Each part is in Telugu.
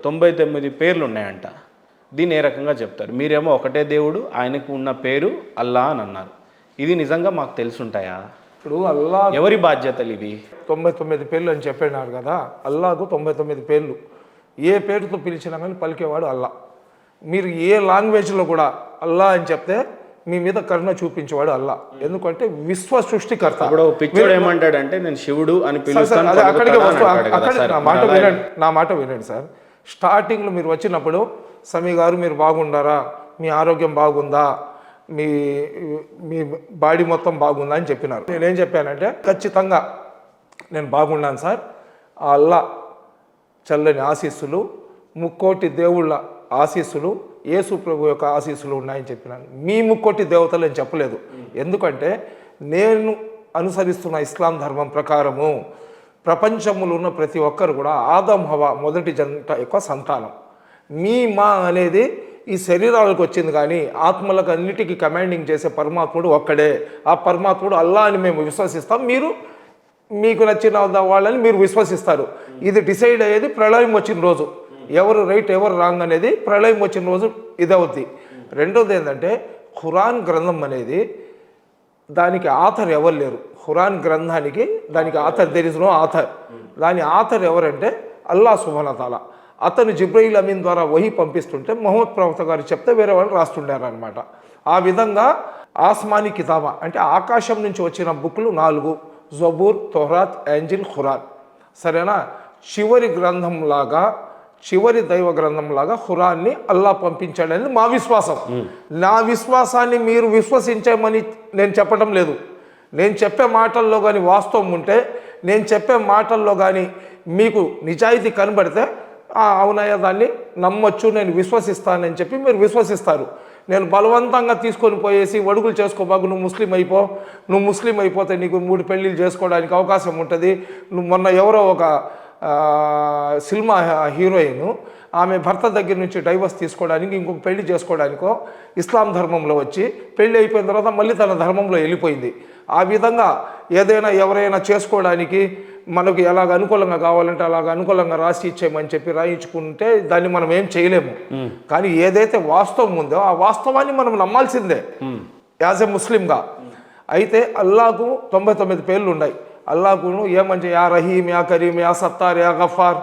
99 పేర్లు ఉన్నాయంట. దీన్ని ఏ రకంగా చెప్తారు? మీరేమో ఒకటే దేవుడు, ఆయనకు ఉన్న పేరు అల్లా అని అన్నారు. ఇది నిజంగా మాకు తెలుసుంటాయా? ఇప్పుడు అల్లా ఎవరి బాధ్యతలు ఇవి? 99 పేర్లు అని చెప్పినారు కదా, అల్లాకు 99 పేర్లు. ఏ పేరుతో పిలిచినా కానీ పలికేవాడు అల్లా. మీరు ఏ లాంగ్వేజ్లో కూడా అల్లా అని చెప్తే మీ మీద కరుణ చూపించేవాడు అల్లా. ఎందుకంటే విశ్వ సృష్టికర్త. ఇప్పుడు పిచ్చోడు ఏమంటాడంటే నేను శివుడు అని పిలుస్తాను. అక్కడికి నా మాట వినండి సార్. స్టార్టింగ్లో మీరు వచ్చినప్పుడు సమీ గారు మీరు బాగుండారా, మీ ఆరోగ్యం బాగుందా, మీ మీ బాడీ మొత్తం బాగుందా అని చెప్పినారు. నేనేం చెప్పానంటే ఖచ్చితంగా నేను బాగున్నాను సార్, ఆ అల్లా చల్లని ఆశీస్సులు, ముక్కోటి దేవుళ్ళ ఆశీస్సులు, యేసు ప్రభు యొక్క ఆశీస్సులు ఉన్నాయని చెప్పినాను. మీ ముక్కోటి దేవతలు అని చెప్పలేదు. ఎందుకంటే నేను అనుసరిస్తున్న ఇస్లాం ధర్మం ప్రకారము ప్రపంచంలో ఉన్న ప్రతి ఒక్కరు కూడా ఆదం హవా మొదటి జంట యొక్క సంతానం. మా అనేది ఈ శరీరాలకు వచ్చింది, కానీ ఆత్మలకు అన్నిటికీ కమాండింగ్ చేసే పరమాత్ముడు ఒక్కడే. ఆ పరమాత్ముడు అల్లా అని మేము విశ్వసిస్తాం, మీరు మీకు నచ్చిన వాళ్ళని మీరు విశ్వసిస్తారు. ఇది డిసైడ్ అయ్యేది ప్రళయం వచ్చిన రోజు. ఎవరు రైట్ ఎవరు రాంగ్ అనేది ప్రళయం వచ్చిన రోజు ఇదవుద్ది. రెండోది ఏంటంటే ఖురాన్ గ్రంథం అనేది దానికి ఆథర్ ఎవరు లేరు. ఖురాన్ గ్రంథానికి దానికి author there is no author. దాని ఆథర్ ఎవరంటే అల్లా సుబ్హానహు వ తఆలా. అతను జిబ్రయిల్ అమీన్ ద్వారా వహీ పంపిస్తుంటే మొహమ్మద్ ప్రవక్త గారు చెప్తే వేరే వాళ్ళు రాస్తుండారనమాట. ఆ విధంగా ఆస్మానీ కితాబా అంటే ఆకాశం నుంచి వచ్చిన బుక్లు 4: జబూర్, తౌరాత్, ఇంజిల్, ఖురాన్. సరేనా? చివరి గ్రంథంలాగా, చివరి దైవ గ్రంథంలాగా ఖురాన్ని అల్లా పంపించాడని మా విశ్వాసం. నా విశ్వాసాన్ని మీరు విశ్వసించమని నేను చెప్పడం లేదు. నేను చెప్పే మాటల్లో కానీ వాస్తవం ఉంటే, నేను చెప్పే మాటల్లో కానీ మీకు నిజాయితీ కనబడితే అవునయ్యా దాన్ని నమ్మొచ్చు, నేను విశ్వసిస్తానని చెప్పి మీరు విశ్వసిస్తారు. నేను బలవంతంగా తీసుకొని పోయేసి వడుగులు చేసుకోబాకు, నువ్వు ముస్లిం అయిపోతే నీకు 3 పెళ్ళిళ్ళు చేసుకోవడానికి అవకాశం ఉంటుంది. నువ్వు మొన్న ఎవరో ఒక సినిమా హీరోయిన్ ఆమె భర్త దగ్గర నుంచి డైవర్స్ తీసుకోవడానికి ఇంకొక పెళ్లి చేసుకోవడానికో ఇస్లాం ధర్మంలో వచ్చి పెళ్ళి అయిపోయిన తర్వాత మళ్ళీ తన ధర్మంలో వెళ్ళిపోయింది. ఆ విధంగా ఏదైనా ఎవరైనా చేసుకోవడానికి మనకు ఎలాగ అనుకూలంగా కావాలంటే అలాగ అనుకూలంగా రాసి ఇచ్చేయమని చెప్పి రాయించుకుంటే దాన్ని మనం ఏం చేయలేము. కానీ ఏదైతే వాస్తవం ఉందో ఆ వాస్తవాన్ని మనం నమ్మాల్సిందే యాజ్ ఎ ముస్లింగా. అయితే అల్లాకు 99 పేర్లు ఉన్నాయి. అల్లాహ్ను ఏమంటే యా రహీమ్, యా కరీం, యా సత్తార్, యా గఫార్,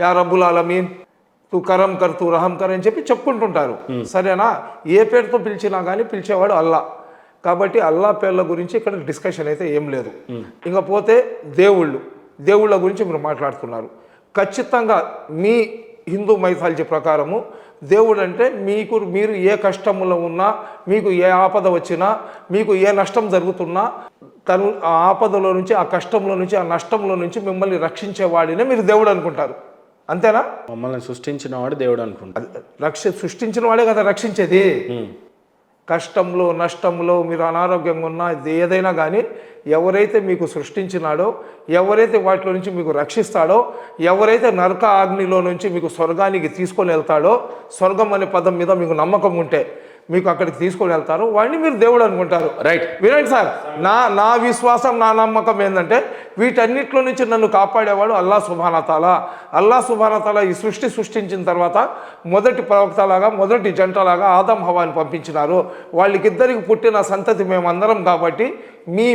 యా రబ్బుల్ ఆలమీన్, తూ కరం కర్, తూ రహం కర్ అని చెప్పి చెప్పుకుంటుంటారు. సరేనా? ఏ పేరుతో పిలిచినా కానీ పిలిచేవాడు అల్లా. కాబట్టి అల్లా పేర్ల గురించి ఇక్కడ డిస్కషన్ అయితే ఏం లేదు. ఇంకపోతే దేవుళ్ళ గురించి మీరు మాట్లాడుతున్నారు. ఖచ్చితంగా మీ హిందూ మైథాలజీ ప్రకారము దేవుడు అంటే మీరు ఏ కష్టంలో ఉన్నా, మీకు ఏ ఆపద వచ్చినా, మీకు ఏ నష్టం జరుగుతున్నా తను ఆ ఆపదలో నుంచి, ఆ కష్టంలో నుంచి, ఆ నష్టంలో నుంచి మిమ్మల్ని రక్షించేవాడినే మీరు దేవుడు అనుకుంటారు. అంతేనా? మమ్మల్ని సృష్టించిన వాడు దేవుడు అనుకుంటారు. సృష్టించిన వాడే కదా రక్షించేది. కష్టంలో నష్టంలో మీరు అనారోగ్యంగా ఉన్నా ఏదైనా కానీ ఎవరైతే మీకు సృష్టించినాడో, ఎవరైతే వాటిలో నుంచి మీకు రక్షిస్తాడో, ఎవరైతే నరక అగ్నిలో నుంచి మీకు స్వర్గానికి తీసుకొని వెళ్తాడో, స్వర్గం అనే పదం మీద మీకు నమ్మకం ఉంటే మీకు అక్కడికి తీసుకొని వెళ్తారు, వాడిని మీరు దేవుడు అనుకుంటారు. రైట్. వినండి సార్, నా విశ్వాసం, నా నమ్మకం ఏంటంటే వీటన్నిటిలో నుంచి నన్ను కాపాడేవాడు అల్లా సుబ్హానహు వ తఆలా. అల్లా సుబ్హానహు వ తఆలా ఈ సృష్టించిన తర్వాత మొదటి ప్రవక్తలాగా, మొదటి జంటలాగా ఆదం హవాని పంపించినారు. వాళ్ళకిద్దరికి పుట్టిన సంతతి మేమందరం కాబట్టి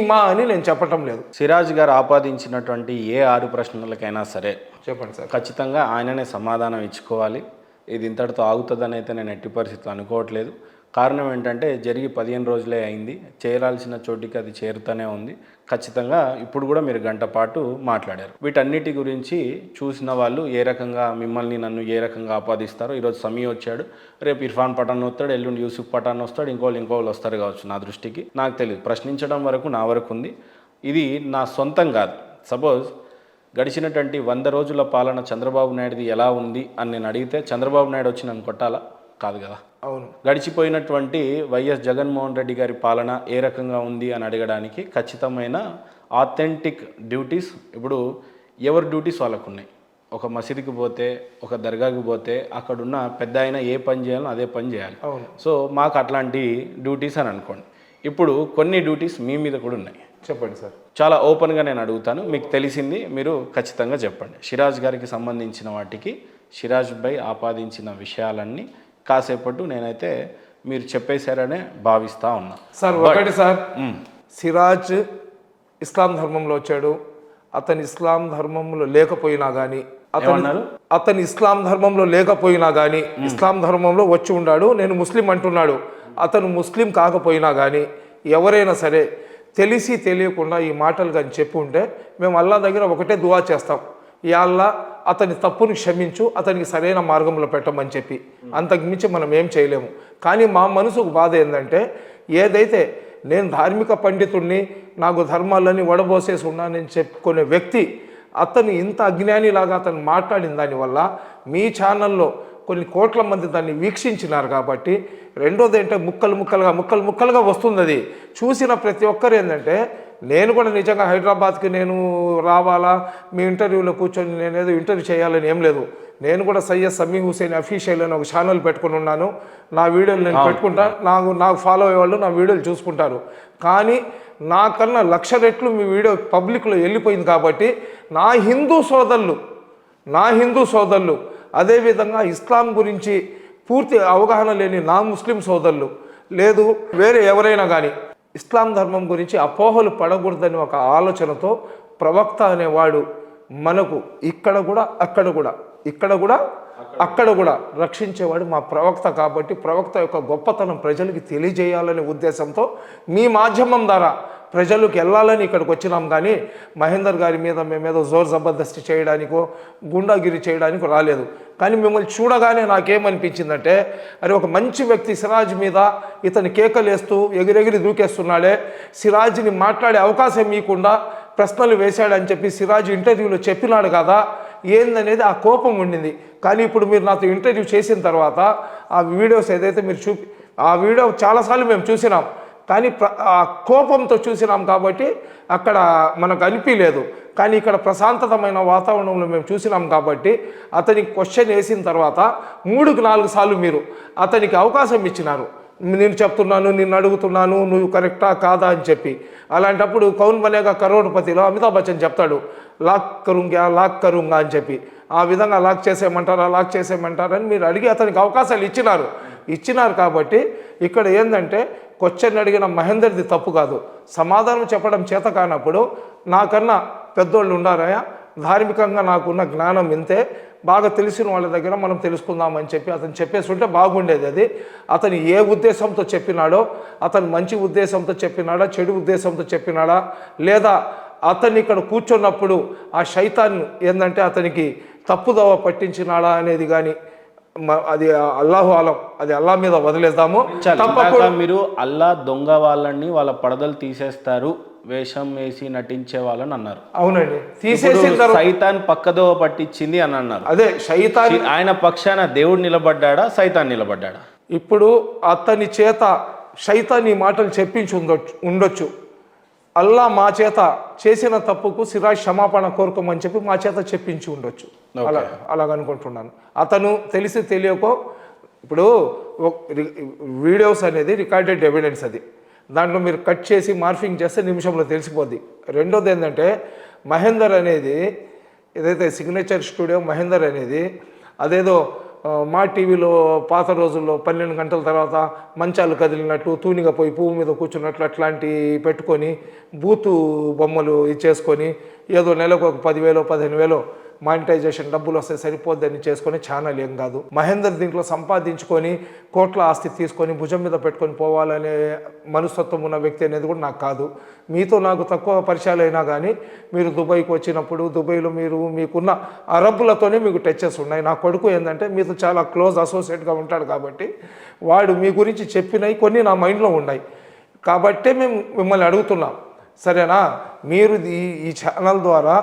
మా అని నేను చెప్పటం లేదు. సిరాజ్ గారు ఆపాదించినటువంటి ఏ 6 ప్రశ్నలకైనా సరే చెప్పండి సార్, ఖచ్చితంగా ఆయననే సమాధానం ఇచ్చుకోవాలి. ఇది ఇంతటితో ఆగుతుందని అయితే నేను ఎట్టి పరిస్థితులు అనుకోవట్లేదు. కారణం ఏంటంటే జరిగి 15 రోజులే అయింది. చేరాల్సిన చోటికి అది చేరుతూనే ఉంది. ఖచ్చితంగా ఇప్పుడు కూడా మీరు గంట పాటు మాట్లాడారు. వీటన్నిటి గురించి చూసిన వాళ్ళు ఏ రకంగా మిమ్మల్ని నన్ను ఏ రకంగా ఆపాదిస్తారో, ఈరోజు సమీ వచ్చాడు, రేపు ఇర్ఫాన్ పఠాన్ వస్తాడు, ఎల్లుండి యూసుఫ్ పఠాన్ వస్తాడు, ఇంకోళ్ళు వస్తారు కావచ్చు. నా దృష్టికి నాకు తెలియదు. ప్రశ్నించడం వరకు నా వరకు ఉంది. ఇది నా సొంతం కాదు. సపోజ్ గడిచినటువంటి 100 రోజుల పాలన చంద్రబాబు నాయుడుది ఎలా ఉంది అని నేను అడిగితే చంద్రబాబు నాయుడు వచ్చి నన్ను కొట్టాలా? కాదు కదా. అవును. గడిచిపోయినటువంటి వైఎస్ జగన్మోహన్ రెడ్డి గారి పాలన ఏ రకంగా ఉంది అని అడగడానికి ఖచ్చితమైన ఆథెంటిక్ డ్యూటీస్, ఇప్పుడు ఎవరి డ్యూటీస్ వాళ్ళకు ఉన్నాయి. ఒక మసీదుకి పోతే, ఒక దర్గాకి పోతే అక్కడున్న పెద్ద అయినా ఏ పని చేయాలో అదే పని చేయాలి. సో మాకు అట్లాంటి డ్యూటీస్ అని అనుకోండి. ఇప్పుడు కొన్ని డ్యూటీస్ మీ మీద కూడా ఉన్నాయి. చెప్పండి సార్. చాలా ఓపెన్గా నేను అడుగుతాను, మీకు తెలిసింది మీరు ఖచ్చితంగా చెప్పండి. సిరాజ్ గారికి సంబంధించిన వాటికి సిరాజ్ భాయ్ ఆపాదించిన విషయాలన్నీ కాసేపట్టు నేనైతే మీరు చెప్పేశారనే భావిస్తూ ఉన్నా. సార్ ఒకటి సార్, సిరాజ్ ఇస్లాం ధర్మంలో వచ్చాడు. అతని ఇస్లాం ధర్మంలో లేకపోయినా కానీ అతని ఇస్లాం ధర్మంలో లేకపోయినా కానీ ఇస్లాం ధర్మంలో వచ్చి ఉన్నాడు. నేను ముస్లిం అంటున్నాడు. అతను ముస్లిం కాకపోయినా కానీ ఎవరైనా సరే తెలిసి తెలియకుండా ఈ మాటలు కానీ చెప్పి ఉంటే మేము అల్లా దగ్గర ఒకటే దువా చేస్తాం, యా అల్లా అతని తప్పుని క్షమించు, అతనికి సరైన మార్గంలో పెట్టమని చెప్పి. అంతకు మించి మనం ఏం చేయలేము. కానీ మా మనసుకు బాధ ఏంటంటే, ఏదైతే నేను ధార్మిక పండితుడిని, నాకు ధర్మాలన్నీ వడబోసేసి ఉన్నానని చెప్పుకునే వ్యక్తి అతను ఇంత అజ్ఞానిలాగా అతను మాట్లాడిన దానివల్ల మీ ఛానల్లో కొన్ని కోట్ల మంది దాన్ని వీక్షించినారు. కాబట్టి రెండోది ఏంటంటే ముక్కలుగా వస్తుంది. అది చూసిన ప్రతి ఒక్కరు ఏంటంటే, నేను కూడా నిజంగా హైదరాబాద్కి నేను రావాలా, మీ ఇంటర్వ్యూలో కూర్చొని నేనేదో ఇంటర్వ్యూ చేయాలని ఏం లేదు. నేను కూడా సయ్యద్ సమీ హుసేన్ అఫీషియల్ అని ఒక ఛానల్ పెట్టుకుని ఉన్నాను. నా వీడియోలు నేను పెట్టుకుంటా, నాకు ఫాలో అయ్యేవాళ్ళు నా వీడియోలు చూసుకుంటారు. కానీ నాకన్నా 1,00,000 రెట్లు మీ వీడియో పబ్లిక్లో వెళ్ళిపోయింది. కాబట్టి నా హిందూ సోదరులు అదేవిధంగా ఇస్లాం గురించి పూర్తి అవగాహన లేని నా ముస్లిం సోదరులు, లేదు వేరే ఎవరైనా కానీ ఇస్లాం ధర్మం గురించి అపోహలు పడకూడదని ఒక ఆలోచనతో ప్రవక్త అనేవాడు మనకు ఇక్కడ కూడా అక్కడ కూడా రక్షించేవాడు మా ప్రవక్త. కాబట్టి ప్రవక్త యొక్క గొప్పతనం ప్రజలకి తెలియజేయాలనే ఉద్దేశంతో మీ మాధ్యమం ద్వారా ప్రజలకు వెళ్ళాలని ఇక్కడికి వచ్చినాం. కానీ మహేందర్ గారి మీద మేమేదో జోర్ జబర్దస్తి చేయడానికో గుండాగిరి చేయడానికో రాలేదు. కానీ మిమ్మల్ని చూడగానే నాకేమనిపించిందంటే, అరే ఒక మంచి వ్యక్తి సిరాజ్ మీద ఇతని కేకలేస్తూ ఎగిరెగిరి దూకేస్తున్నాడే, సిరాజ్ని మాట్లాడే అవకాశం ఇవ్వకుండా ప్రశ్నలు వేశాడని చెప్పి సిరాజ్ ఇంటర్వ్యూలో చెప్పినాడు కదా, ఏందనేది ఆ కోపం ఉండింది. కానీ ఇప్పుడు మీరు నాతో ఇంటర్వ్యూ చేసిన తర్వాత ఆ వీడియోస్ ఏదైతే మీరు ఆ వీడియో చాలాసార్లు మేము చూసినాం. కానీ ఆ కోపంతో చూసినాం కాబట్టి అక్కడ మనకు అనిపించలేదు. కానీ ఇక్కడ ప్రశాంతమైన వాతావరణంలో మేము చూసినాం కాబట్టి అతనికి క్వశ్చన్ వేసిన తర్వాత 3-4 సార్లు మీరు అతనికి అవకాశం ఇచ్చినారు. నేను చెప్తున్నాను, నిన్ను అడుగుతున్నాను, నువ్వు కరెక్టా కాదా అని చెప్పి. అలాంటప్పుడు కౌన్ బనేగా కరోడ్పతిలో అమితాబ్ బచ్చన్ చెప్తాడు, లాక్ కరుంగా అని చెప్పి. ఆ విధంగా లాక్ చేసేయమంటారని మీరు అడిగి అతనికి అవకాశాలు ఇచ్చినారు. కాబట్టి ఇక్కడ ఏంటంటే, క్వశ్చన్ అడిగిన మహేందర్ది తప్పు కాదు, సమాధానం చెప్పడం చేత కానప్పుడు నాకన్నా పెద్దోళ్ళు ఉండారయా, ధార్మికంగా నాకున్న జ్ఞానం ఇంతే, బాగా తెలిసిన వాళ్ళ దగ్గర మనం తెలుసుకుందామని చెప్పి అతను చెప్పేసి ఉంటే బాగుండేది. అది అతను ఏ ఉద్దేశంతో చెప్పినాడో, అతను మంచి ఉద్దేశంతో చెప్పినాడా, చెడు ఉద్దేశంతో చెప్పినాడా, లేదా అతన్ని ఇక్కడ కూర్చున్నప్పుడు ఆ శైతాన్ ఏంటంటే అతనికి తప్పుదోవ పట్టించినాడా అనేది కానీ అది అల్లాహు ఆలం, అది అల్లా మీద వదిలేద్దాము. తప్పకుండా మీరు అల్లా దొంగ వాళ్ళని వాళ్ళ పడదలు తీసేస్తారు, వేషం వేసి నటించే వాళ్ళని అన్నారు. అవునండి, తీసేసిన సైతాన్ పక్కదోవ పట్టించింది అని అన్నారు. అదే సైతాన్ ఆయన పక్షాన దేవుడు నిలబడ్డా, సైతాన్ నిలబడ్డా? ఇప్పుడు అతని చేత సైతాన్ ఈ మాటలు చెప్పించి ఉండొచ్చు. అల్లా మా చేత చేసిన తప్పుకు సిరాజ్ క్షమాపణ కోరుకోమని చెప్పి మా చేత చెప్పించి ఉండొచ్చు. అలాగనుకుంటున్నాను. అతను తెలిసి తెలియకో, ఇప్పుడు వీడియోస్ అనేది రికార్డెడ్ ఎవిడెన్స్, అది దాంట్లో మీరు కట్ చేసి మార్ఫింగ్ చేస్తే నిమిషంలో తెలిసిపోద్ది. రెండోది ఏంటంటే, మహేందర్ అనేది ఏదైతే సిగ్నేచర్ స్టూడియో మహేందర్ అనేది అదేదో మా టీవీలో పాత రోజుల్లో 12 గంటల తర్వాత మంచాలు కదిలినట్టు, తూనిగా పోయి పువ్వు మీద కూర్చున్నట్లు అట్లాంటివి పెట్టుకొని బూతు బొమ్మలు ఇచ్చేసుకొని ఏదో నెలకు ఒక 10,000 15,000 మానిటైజేషన్ డబ్బులు వస్తే సరిపోద్దని చేసుకొని ఛానల్ ఏం కాదు. మహేందర్ దీంట్లో సంపాదించుకొని కోట్ల ఆస్తి తీసుకొని భుజం మీద పెట్టుకొని పోవాలనే మనస్తత్వం ఉన్న వ్యక్తి అనేది కూడా నాకు కాదు. మీతో నాకు తక్కువ పరిచయాలు అయినా కానీ మీరు దుబాయ్కి వచ్చినప్పుడు దుబాయ్లో మీకున్న అరబ్బులతోనే మీకు టచెస్ ఉన్నాయి. నా కొడుకు ఏంటంటే మీతో చాలా క్లోజ్ అసోసియేట్గా ఉంటాడు కాబట్టి వాడు మీ గురించి చెప్పినవి కొన్ని నా మైండ్లో ఉన్నాయి. కాబట్టే మేము మిమ్మల్ని అడుగుతున్నాం, సరేనా? మీరు ఈ ఛానల్ ద్వారా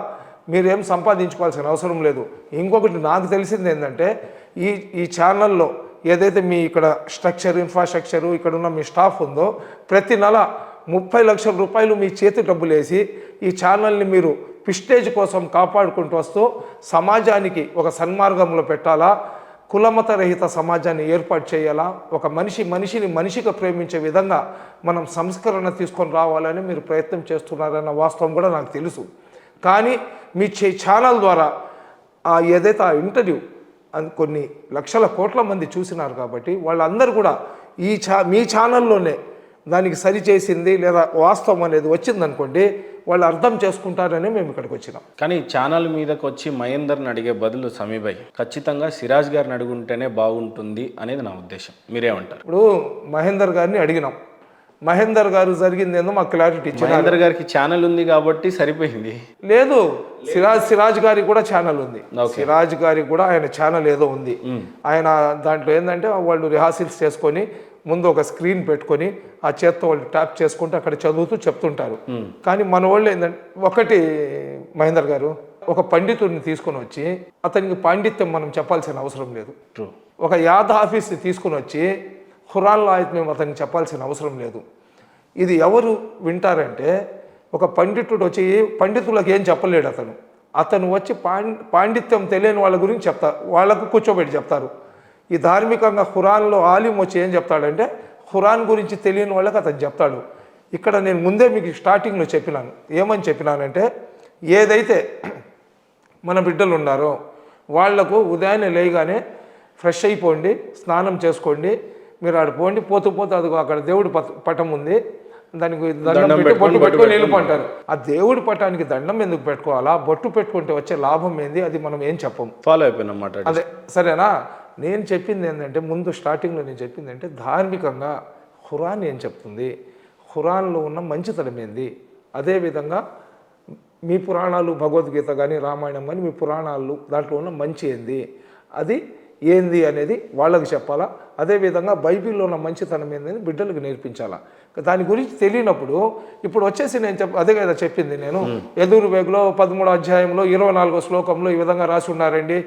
మీరేం సంపాదించుకోవాల్సిన అవసరం లేదు. ఇంకొకటి నాకు తెలిసింది ఏంటంటే, ఈ ఛానల్లో ఏదైతే మీ ఇక్కడ ఇన్ఫ్రాస్ట్రక్చరు ఇక్కడ ఉన్న మీ స్టాఫ్ ఉందో, ప్రతి నెల 30 లక్షల రూపాయలు మీ చేతి డబ్బులు వేసి ఈ ఛానల్ని మీరు ప్రిస్టేజ్ కోసం కాపాడుకుంటూ వస్తూ సమాజానికి ఒక సన్మార్గంలో పెట్టాలా, కులమత రహిత సమాజాన్ని ఏర్పాటు చేయాలా, ఒక మనిషిని మనిషిగా ప్రేమించే విధంగా మనం సంస్కరణ తీసుకొని రావాలని మీరు ప్రయత్నం చేస్తున్నారన్న వాస్తవం కూడా నాకు తెలుసు. కానీ మీ ఛానల్ ద్వారా ఏదైతే ఆ ఇంటర్వ్యూ కొన్ని లక్షల కోట్ల మంది చూసినారు కాబట్టి వాళ్ళందరూ కూడా మీ ఛానల్లోనే దానికి సరి చేసింది లేదా వాస్తవం అనేది వచ్చిందనుకోండి, వాళ్ళు అర్థం చేసుకుంటారని మేము ఇక్కడికి వచ్చినాం. కానీ ఛానల్ మీదకి వచ్చి మహేందర్ని అడిగే బదులు సమీభాయ్ ఖచ్చితంగా సిరాజ్ గారిని అడుగుంటేనే బాగుంటుంది అనేది నా ఉద్దేశం. మీరేమంటారు? ఇప్పుడు మహేందర్ గారిని అడిగినాం, మహేందర్ గారు జరిగింది ఏందో మాకు క్లారిటీ ఇచ్చారు. మహేందర్ గారికి ఛానల్ ఉంది కాబట్టి సరిపోయింది. లేదు, సిరాజ్ గారికి కూడా ఛానల్ ఉంది. సిరాజ్ గారికి కూడా ఆయన ఛానల్ ఏదో ఉంది. ఆయన దాంట్లో ఏంటంటే వాళ్ళు రిహార్సల్స్ చేసుకొని ముందు ఒక స్క్రీన్ పెట్టుకొని ఆ చేత్తో వాళ్ళు ట్యాప్ చేసుకుంటూ అక్కడ చదువుతూ చెప్తుంటారు. కానీ మన వాళ్ళు ఏంటంటే ఒకటి, మహేందర్ గారు ఒక పండితుడిని తీసుకొని వచ్చి అతనికి పాండిత్యం మనం చెప్పాల్సిన అవసరం లేదు. ఒక యాద్ ఆఫీస్ని తీసుకుని వచ్చి ఖురాన్లో ఆయత్ మేము అతనికి చెప్పాల్సిన అవసరం లేదు. ఇది ఎవరు వింటారంటే ఒక పండితుడు వచ్చి పండితులకు ఏం చెప్పలేడు. అతను వచ్చి పాండిత్యం తెలియని వాళ్ళ గురించి వాళ్ళకు కూర్చోబెట్టి చెప్తారు. ఈ ధార్మికంగా ఖురాన్లో ఆలిం వచ్చి ఏం చెప్తాడంటే ఖురాన్ గురించి తెలియని వాళ్ళకి అతను చెప్తాడు. ఇక్కడ నేను ముందే మీకు స్టార్టింగ్లో చెప్పినాను, ఏమని చెప్పినానంటే ఏదైతే మన బిడ్డలు ఉన్నారో వాళ్లకు ఉదయాన్నే లేయగానే ఫ్రెష్ అయిపోండి, స్నానం చేసుకోండి, మీరు ఆడ పోండి, పోతూ అదిగో అక్కడ దేవుడి పటం ఉంది, దానికి దండం పెట్టి బొట్టు పెట్టుకొని వెళ్ళిపోంటారు. ఆ దేవుడి పటానికి దండం ఎందుకు పెట్టుకోవాలా, బొట్టు పెట్టుకుంటే వచ్చే లాభం ఏంది, అది మనం ఏం చెప్పం. ఫాలో అయిపోయినమాట. అదే సరేనా. నేను చెప్పింది ఏంటంటే ముందు స్టార్టింగ్లో నేను చెప్పింది అంటే ధార్మికంగా ఖురాన్ ఏం చెప్తుంది, ఖురాన్లో ఉన్న మంచితనం ఏంది, అదేవిధంగా మీ పురాణాలు భగవద్గీత కానీ రామాయణం కానీ మీ పురాణాలు దాంట్లో ఉన్న మంచి ఏంది, అది ఏంది అనేది వాళ్ళకి చెప్పాలా. అదేవిధంగా బైబిల్లో ఉన్న మంచితనం ఏందని బిడ్డలకు నేర్పించాలా. దాని గురించి తెలియనప్పుడు ఇప్పుడు వచ్చేసి నేను అదే కదా చెప్పింది నేను, యజుర్వేదంలో 13వ అధ్యాయంలో 24వ శ్లోకంలో ఈ విధంగా రాసి ఉన్నారండి,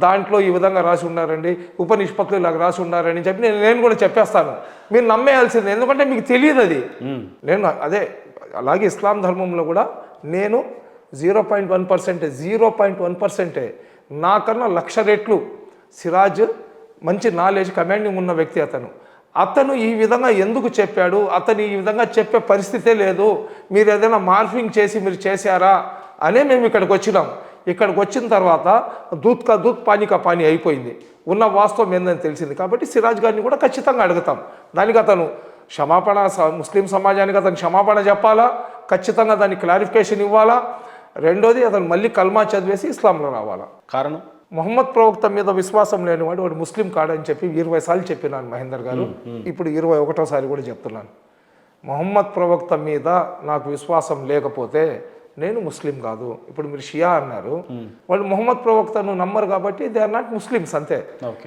దాంట్లో ఈ విధంగా రాసి ఉన్నారండి, ఉపనిష్పత్తులు ఇలాగ రాసి ఉన్నారని చెప్పి నేను కూడా చెప్పేస్తాను. మీరు నమ్మేయాల్సింది, ఎందుకంటే మీకు తెలియదు అది. నేను అదే అలాగే ఇస్లాం ధర్మంలో కూడా నేను 0.1% నాకన్నా 1,00,000 రెట్లు సిరాజ్ మంచి నాలెడ్జ్ కమాండింగ్ ఉన్న వ్యక్తి. అతను ఈ విధంగా ఎందుకు చెప్పాడు, అతను ఈ విధంగా చెప్పే పరిస్థితే లేదు, మీరు ఏదైనా మార్ఫింగ్ చేసి మీరు చేశారా అనే మేము ఇక్కడికి వచ్చినాం. ఇక్కడికి వచ్చిన తర్వాత దూత్ కా దూత్ పానీ కా పానీ అయిపోయింది, ఉన్న వాస్తవం ఏందని తెలిసింది. కాబట్టి సిరాజ్ గారిని కూడా ఖచ్చితంగా అడుగుతాం. దానికి అతను క్షమాపణ, ముస్లిం సమాజానికి అతను క్షమాపణ చెప్పాలా, ఖచ్చితంగా దానికి క్లారిఫికేషన్ ఇవ్వాలా. రెండోది అతను మళ్ళీ కల్మా చదివేసి ఇస్లాంలో రావాలా. కారణం మొహమ్మద్ ప్రవక్త మీద విశ్వాసం లేనివాడు వాడు ముస్లిం కాడని చెప్పి 20 సార్లు చెప్పినాను మహేందర్ గారు. ఇప్పుడు 21వ కూడా చెప్తున్నాను. మొహమ్మద్ ప్రవక్త మీద నాకు విశ్వాసం లేకపోతే నేను ముస్లిం కాదు. ఇప్పుడు మీరు షియా అన్నారు, వాళ్ళు మొహమ్మద్ ప్రవక్తను నమ్మరు కాబట్టి దే ఆర్ నాట్ ముస్లిమ్స్, అంతే.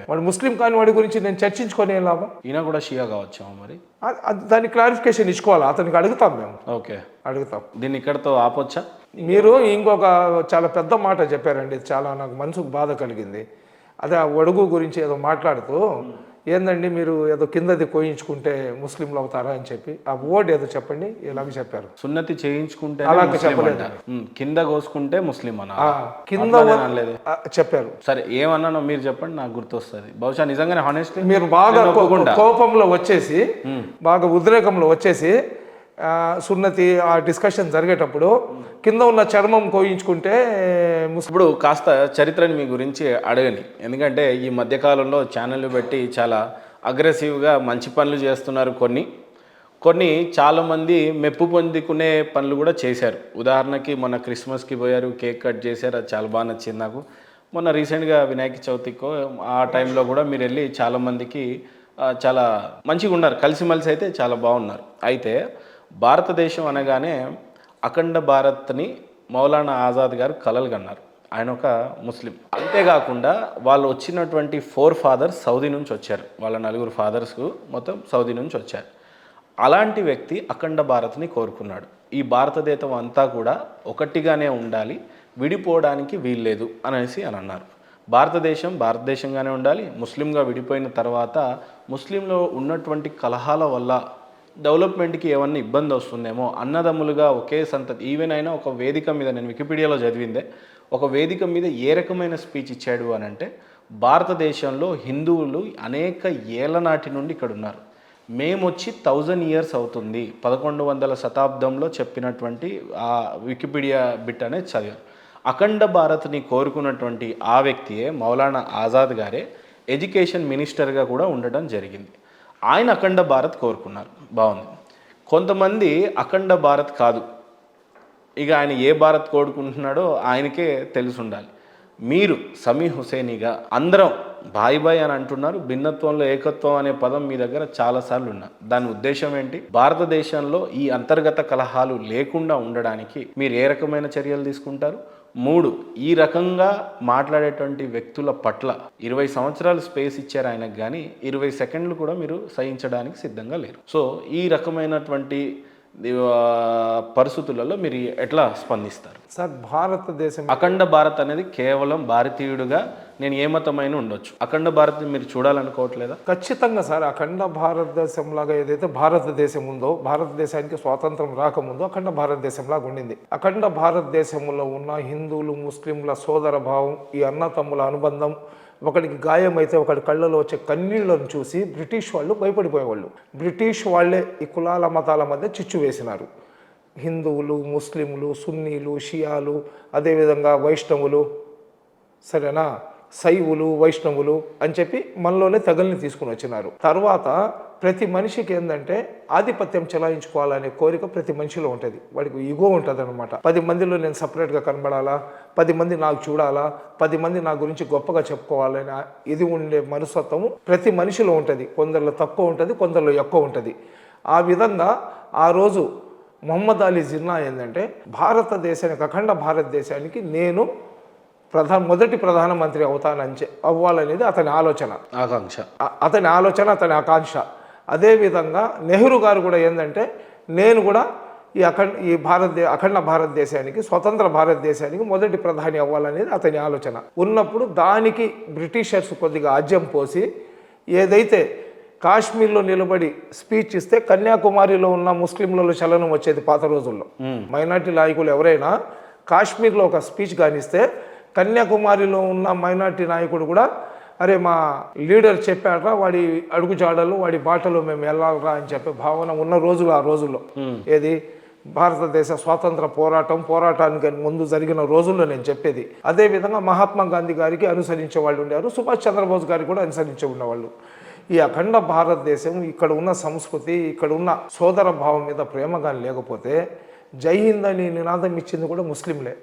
వాడు ముస్లిం కాని వాడి గురించి నేను చర్చించుకొని ఏం లాభం. ఈయన కూడా షియా కావచ్చు మరి, దానికి క్లారిఫికేషన్ ఇచ్చుకోవాలి. అతనికి అడుగుతాం మేము. ఓకే, అడుగుతాం. దీన్ని ఇక్కడతో ఆపొచ్చా? మీరు ఇంకొక చాలా పెద్ద మాట చెప్పారండి, చాలా నాకు మనసుకు బాధ కలిగింది. అదే ఆ ఒడుగు గురించి ఏదో మాట్లాడుతూ ఏందండి మీరు ఏదో కిందది కోయించుకుంటే ముస్లింలు అవుతారా అని చెప్పి ఆ వర్డ్ ఏదో చెప్పండి, ఎలాగ చెప్పారు. సున్నతి చేయించుకుంటే అలాగే చెప్పలేదు, కింద కోసుకుంటే ముస్లిం అన్న కింద చెప్పారు. సరే ఏమన్నానో మీరు చెప్పండి, నాకు గుర్తొస్తుంది. బహుశా నిజంగానే హానెస్ట్లీ మీరు బాగా కోపంలో వచ్చేసి, బాగా ఉద్రేకంలో వచ్చేసి సున్నతి ఆ డిస్కషన్ జరిగేటప్పుడు కింద ఉన్న చర్మం కోయించుకుంటే ఇప్పుడు కాస్త చరిత్రని మీ గురించి అడగని, ఎందుకంటే ఈ మధ్యకాలంలో ఛానళ్ళు పెట్టి చాలా అగ్రెసివ్గా మంచి పనులు చేస్తున్నారు. కొన్ని చాలామంది మెప్పు పొందుకునే పనులు కూడా చేశారు. ఉదాహరణకి మొన్న క్రిస్మస్కి పోయారు, కేక్ కట్ చేశారు, అది చాలా బాగా నచ్చింది నాకు. మొన్న రీసెంట్గా వినాయక చవితికో ఆ టైంలో కూడా మీరు వెళ్ళి చాలామందికి చాలా మంచిగా ఉన్నారు, కలిసిమెలిసి అయితే చాలా బాగున్నారు. అయితే భారతదేశం అనగానే అఖండ భారత్ని మౌలానా ఆజాద్ గారు కలలు కన్నారు. ఆయన ఒక ముస్లిం. అంతేకాకుండా వాళ్ళు వచ్చినటువంటి 4 ఫాదర్స్ సౌదీ నుంచి వచ్చారు. వాళ్ళ 4 ఫాదర్స్ మొత్తం సౌదీ నుంచి వచ్చారు. అలాంటి వ్యక్తి అఖండ భారత్ని కోరుకున్నాడు. ఈ భారతదేశం అంతా కూడా ఒకటిగానే ఉండాలి, విడిపోవడానికి వీల్లేదు అని అన్నారు. భారతదేశంగానే ఉండాలి. ముస్లింగా విడిపోయిన తర్వాత ముస్లింలో ఉన్నటువంటి కలహాల వల్ల డెవలప్మెంట్కి ఏమన్నా ఇబ్బంది వస్తుందేమో, అన్నదమ్ములుగా ఒకే సంతతి. ఈవెన్ అయినా ఒక వేదిక మీద, నేను వికీపీడియాలో చదివిందే, ఒక వేదిక మీద ఏ రకమైన స్పీచ్ ఇచ్చాడు అని అంటే, భారతదేశంలో హిందువులు అనేక ఏళ్ల నాటి నుండి ఇక్కడ ఉన్నారు, మేము వచ్చి 1000 years అవుతుంది, 1100వ శతాబ్దంలో చెప్పినటువంటి ఆ వికీపీడియా బిట్ అనేది చదివారు. అఖండ భారత్ని కోరుకున్నటువంటి ఆ వ్యక్తియే మౌలానా ఆజాద్ గారే ఎడ్యుకేషన్ మినిస్టర్గా కూడా ఉండడం జరిగింది. ఆయన అఖండ భారత్ కోరుకున్నారు, బాగుంది. కొంతమంది అఖండ భారత్ కాదు, ఇక ఆయన ఏ భారత్ కోరుకుంటున్నాడో ఆయనకే తెలిసి ఉండాలి. మీరు సమీ హుసేనీగా అందరం బాయ్ బాయ్ అని అంటున్నారు, భిన్నత్వంలో ఏకత్వం అనే పదం మీ దగ్గర చాలాసార్లు ఉన్నా, దాని ఉద్దేశం ఏంటి? భారతదేశంలో ఈ అంతర్గత కలహాలు లేకుండా ఉండడానికి మీరు ఏ రకమైన చర్యలు తీసుకుంటారు? 3, ఈ రకంగా మాట్లాడేటువంటి వ్యక్తుల పట్ల 20 సంవత్సరాలు స్పేస్ ఇచ్చారు ఆయనకు, కానీ 20 సెకండ్లు కూడా మీరు సహించడానికి సిద్ధంగా లేరు. సో ఈ రకమైనటువంటి పరిస్థితులలో మీరు ఎట్లా స్పందిస్తారు? సార్, భారతదేశం అఖండ భారత్ అనేది కేవలం భారతీయుడిగా నేను ఏ మతమైన ఉండొచ్చు, అఖండ భారత్ని మీరు చూడాలనుకోవట్లేదా? ఖచ్చితంగా సార్, అఖండ భారతదేశం లాగా ఏదైతే భారతదేశం ఉందో, భారతదేశానికి స్వాతంత్రం రాకముందు అఖండ భారతదేశం లాగా ఉండింది. అఖండ భారతదేశంలో ఉన్న హిందువులు ముస్లింల సోదర భావం, ఈ అన్నతమ్ముల అనుబంధం, ఒకడికి గాయమైతే ఒకడి కళ్ళలో వచ్చే కన్నీళ్లను చూసి బ్రిటిష్ వాళ్ళు భయపడిపోయేవాళ్ళు. బ్రిటిష్ వాళ్ళే ఈ కులాల మతాల మధ్య చిచ్చు వేసినారు. హిందువులు ముస్లింలు సున్నీలు షియాలు, అదేవిధంగా వైష్ణవులు, సరేనా, శైవులు వైష్ణవులు అని చెప్పి మనలోనే తెగల్ని తీసుకుని వచ్చినారు. తర్వాత ప్రతి మనిషికి ఏంటంటే ఆధిపత్యం చెలాయించుకోవాలనే కోరిక ప్రతి మనిషిలో ఉంటుంది. వాడికి ఈగో ఉంటుంది అనమాట. 10 మందిలో నేను సపరేట్గా కనబడాలా, 10 మంది నాకు చూడాలా, 10 మంది నా గురించి గొప్పగా చెప్పుకోవాలని ఇది ఉండే మనస్తత్వము ప్రతి మనిషిలో ఉంటుంది. కొందరిలో తక్కువ ఉంటుంది, కొందరిలో ఎక్కువ ఉంటుంది. ఆ విధంగా ఆ రోజు మొహమ్మద్ అలీ జిన్నా ఏంటంటే భారతదేశానికి, అఖండ భారతదేశానికి నేను మొదటి ప్రధానమంత్రి అవ్వాలనేది అతని ఆలోచన, అతని ఆకాంక్ష. అదేవిధంగా నెహ్రూ గారు కూడా ఏంటంటే నేను కూడా ఈ అఖండ భారతదేశానికి, స్వతంత్ర భారతదేశానికి మొదటి ప్రధాని అవ్వాలనేది అతని ఆలోచన ఉన్నప్పుడు దానికి బ్రిటిషర్స్ కొద్దిగా ఆజ్యం పోసి, ఏదైతే కాశ్మీర్లో నిలబడి స్పీచ్ ఇస్తే కన్యాకుమారిలో ఉన్న ముస్లింలలో చలనం వచ్చేది పాత రోజుల్లో. మైనార్టీ నాయకులు ఎవరైనా కాశ్మీర్లో ఒక స్పీచ్ కానిస్తే కన్యాకుమారిలో ఉన్న మైనార్టీ నాయకుడు కూడా అరే మా లీడర్ చెప్పాడరా, వాడి అడుగుజాడలు వాడి బాటలో మేము వెళ్ళాలరా అని చెప్పే భావన ఉన్న రోజులు ఆ రోజుల్లో. ఏది భారతదేశ స్వాతంత్ర పోరాటానికి ముందు జరిగిన రోజుల్లో నేను చెప్పేది. అదేవిధంగా మహాత్మా గాంధీ గారికి అనుసరించే వాళ్ళు ఉండేవారు, సుభాష్ చంద్రబోస్ గారికి కూడా అనుసరించే ఉన్నవాళ్ళు. ఈ అఖండ భారతదేశం, ఇక్కడ ఉన్న సంస్కృతి, ఇక్కడ ఉన్న సోదర భావం మీద ప్రేమ కానీ లేకపోతే, జై హింద్ అని నినాదం ఇచ్చింది కూడా ముస్లింలే.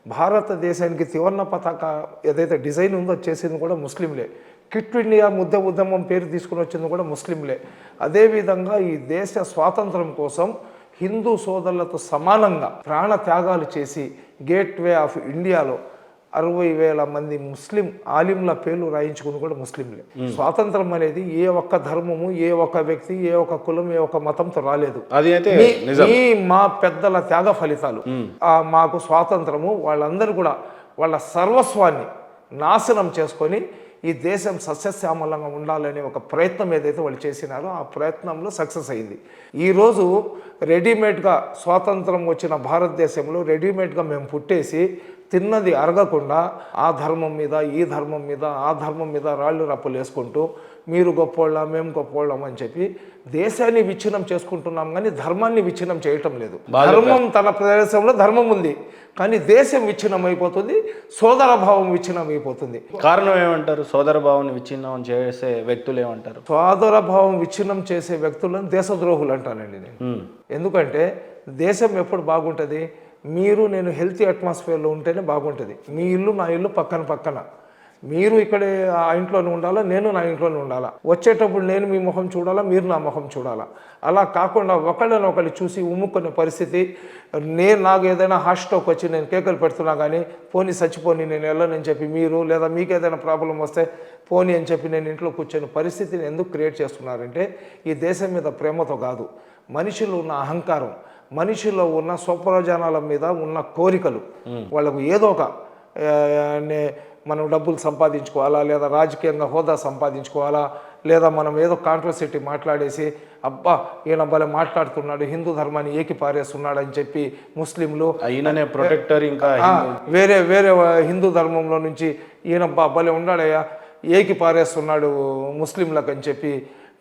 భారతదేశానికి త్రివర్ణ పతాక ఏదైతే డిజైన్ ఉందో చేసింది కూడా ముస్లింలే. క్విట్ ఇండియా ముద్ద ఉద్యమం పేరు తీసుకుని వచ్చింది కూడా ముస్లింలే. అదేవిధంగా ఈ దేశ స్వాతంత్రం కోసం హిందూ సోదరులతో సమానంగా ప్రాణ త్యాగాలు చేసి గేట్వే ఆఫ్ ఇండియాలో 60,000 మంది ముస్లిం ఆలింల పేర్లు రాయించుకుని కూడా ముస్లింలే. స్వాతంత్రం అనేది ఏ ఒక్క ధర్మము, ఏ ఒక్క వ్యక్తి, ఏ ఒక్క కులం, ఏ ఒక్క మతంతో రాలేదు. అది అయితే మా పెద్దల త్యాగ ఫలితాలు. మాకు స్వాతంత్రము వాళ్ళందరూ కూడా వాళ్ళ సర్వస్వాన్ని నాశనం చేసుకొని ఈ దేశం సస్యశ్యామలంగా ఉండాలనే ఒక ప్రయత్నం ఏదైతే వాళ్ళు చేసినారో ఆ ప్రయత్నంలో సక్సెస్ అయింది. ఈరోజు రెడీమేడ్గా స్వాతంత్రం వచ్చిన భారతదేశంలో రెడీమేడ్గా మేము పుట్టేసి తిన్నది అరగకుండా ఆ ధర్మం మీద, ఈ ధర్మం మీద, ఆ ధర్మం మీద రాళ్ళు రప్పులు వేసుకుంటూ మీరు గొప్పోళ్ళ మేము గొప్పోళ్ళం అని చెప్పి దేశాన్ని విచ్ఛిన్నం చేసుకుంటున్నాం, కానీ ధర్మాన్ని విచ్ఛిన్నం చేయటం లేదు. ధర్మం తన ప్రదేశంలో ధర్మం ఉంది, కానీ దేశం విచ్ఛిన్నం అయిపోతుంది, సోదర భావం విచ్ఛిన్నం అయిపోతుంది. కారణం ఏమంటారు? సోదర భావాన్ని విచ్ఛిన్నం చేసే వ్యక్తులు ఏమంటారు? సోదర భావం విచ్ఛిన్నం చేసే వ్యక్తులను దేశద్రోహులు అంటానండి నేను. ఎందుకంటే దేశం ఎప్పుడు బాగుంటుంది? మీరు నేను హెల్తీ అట్మాస్ఫియర్లో ఉంటేనే బాగుంటుంది. మీ ఇల్లు నా ఇల్లు పక్కన, మీరు ఇక్కడే ఆ ఇంట్లోనే ఉండాలా, నేను నా ఇంట్లోనే ఉండాలా. వచ్చేటప్పుడు నేను మీ ముఖం చూడాలా, మీరు నా ముఖం చూడాలా. అలా కాకుండా ఒకళ్ళని చూసి ఉమ్ముకునే పరిస్థితి. నాకు ఏదైనా హార్ట్ స్ట్రోక్ వచ్చి నేను కేకలు పెడుతున్నా కానీ పోనీ చచ్చిపోని నేను వెళ్ళనని చెప్పి మీరు, లేదా మీకు ఏదైనా ప్రాబ్లం వస్తే పోనీ అని చెప్పి నేను ఇంట్లో కూర్చొని పరిస్థితిని ఎందుకు క్రియేట్ చేస్తున్నారంటే ఈ దేశం మీద ప్రేమతో కాదు, మనిషిలో ఉన్న అహంకారం, మనిషిలో ఉన్న స్వప్రయోజనాల మీద ఉన్న కోరికలు, వాళ్ళకు ఏదో ఒక మనం డబ్బులు సంపాదించుకోవాలా, లేదా రాజకీయంగా హోదా సంపాదించుకోవాలా, లేదా మనం ఏదో కాంట్రవర్సిటీ మాట్లాడేసి అబ్బా ఈయన భలే మాట్లాడుతున్నాడు, హిందూ ధర్మాన్ని ఏకి పారేస్తున్నాడు అని చెప్పి ముస్లింలు ఈయననే ప్రొటెక్టర్, ఇంకా వేరే హిందూ ధర్మంలో నుంచి ఈయన భలే ఉన్నాడయ్యా ఏకి పారేస్తున్నాడు ముస్లింలకు అని చెప్పి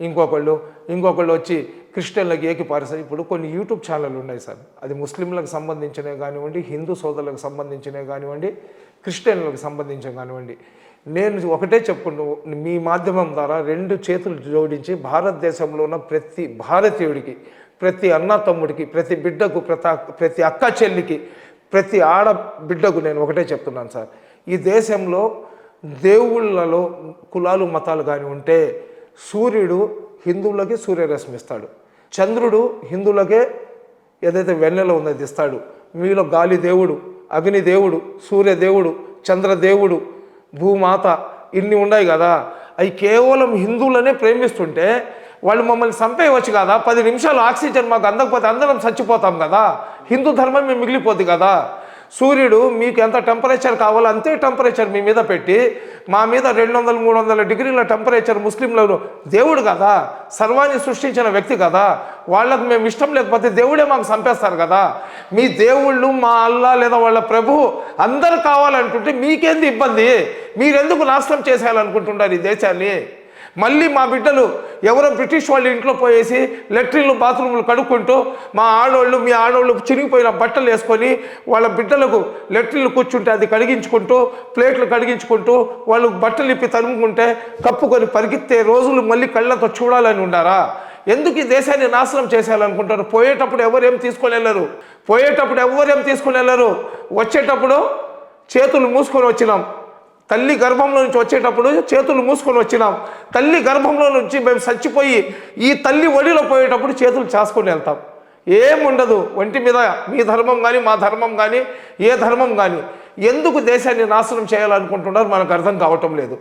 ఇంకొకళ్ళు వచ్చి క్రిస్టియన్లకు ఏకిపారేసారు. ఇప్పుడు కొన్ని యూట్యూబ్ ఛానళ్ళు ఉన్నాయి సార్, అది ముస్లింలకు సంబంధించినవి కానివ్వండి, హిందూ సోదరులకు సంబంధించినవి కానివ్వండి, క్రిస్టియన్లకు సంబంధించినవి కానివ్వండి. నేను ఒకటే చెప్పుకుంటూ మీ మాధ్యమం ద్వారా 2 చేతులు జోడించి భారతదేశంలో ఉన్న ప్రతి భారతీయుడికి, ప్రతి అన్న తమ్ముడికి, ప్రతి బిడ్డకు, ప్రతి అక్క చెల్లికి, ప్రతి ఆడబిడ్డకు నేను ఒకటే చెప్తున్నాను సార్, ఈ దేశంలో దేవుళ్ళలో కులాలు మతాలు కానీ ఉంటే సూర్యుడు హిందువులకి సూర్యరశ్మి ఇస్తాడు, చంద్రుడు హిందువులకే ఏదైతే వెన్నెల ఉందో అది ఇస్తాడు. మీలో గాలి దేవుడు, అగ్ని దేవుడు, సూర్యదేవుడు, చంద్రదేవుడు, భూమాత ఇన్ని ఉన్నాయి కదా, అవి కేవలం హిందువులనే ప్రేమిస్తుంటే వాళ్ళు మమ్మల్ని చంపేయవచ్చు కదా. 10 నిమిషాలు ఆక్సిజన్ మాకు అందకపోతే అందరం చచ్చిపోతాం కదా, హిందూ ధర్మం మేము మిగిలిపోద్ది కదా. సూర్యుడు మీకు ఎంత టెంపరేచర్ కావాలో అంతే టెంపరేచర్ మీ మీద పెట్టి మా మీద 200-300 డిగ్రీల టెంపరేచర్ ముస్లింలు దేవుడు కదా, సర్వాన్ని సృష్టించిన వ్యక్తి కదా, వాళ్ళకు మేము ఇష్టం లేకపోతే దేవుడే మాకు చంపేస్తారు కదా. మీ దేవుళ్ళు మా అల్లా లేదా వాళ్ళ ప్రభు అందరు కావాలంటుంటే మీకేంది ఇబ్బంది? మీరెందుకు నాశనం చేసేయాలనుకుంటున్నారు ఈ దేశాన్ని? మళ్ళీ మా బిడ్డలు ఎవరో బ్రిటిష్ వాళ్ళ ఇంట్లో పోయేసి లెట్రిన్లు బాత్రూములు కడుక్కుంటూ మీ ఆడవాళ్ళు చిరిగిపోయిన బట్టలు వేసుకొని వాళ్ళ బిడ్డలకు లెట్రిన్లు కూర్చుంటే అది కడిగించుకుంటూ, ప్లేట్లు కడిగించుకుంటూ, వాళ్ళు బట్టలు ఇప్పి తరుముకుంటే కప్పుకొని పరిగెత్తే రోజులు మళ్ళీ కళ్ళతో చూడాలని ఉండారా? ఎందుకు ఈ దేశాన్ని నాశనం చేసేయాలనుకుంటారు? పోయేటప్పుడు ఎవరేం తీసుకొని వెళ్ళరు, వచ్చేటప్పుడు చేతులు మూసుకొని వచ్చినాం. తల్లి గర్భంలో నుంచి వచ్చేటప్పుడు చేతులు మూసుకొని వచ్చినాం. తల్లి గర్భంలో నుంచి మేము చచ్చిపోయి ఈ తల్లి ఒడిలో పోయేటప్పుడు చేతులు చాసుకొని వెళ్తాం. ఏముండదు ఒంటి మీద. మీ ధర్మం కానీ మా ధర్మం కానీ ఏ ధర్మం కానీ ఎందుకు దేశాన్ని నాశనం చేయాలనుకుంటున్నారు మనకు అర్థం కావటం లేదు.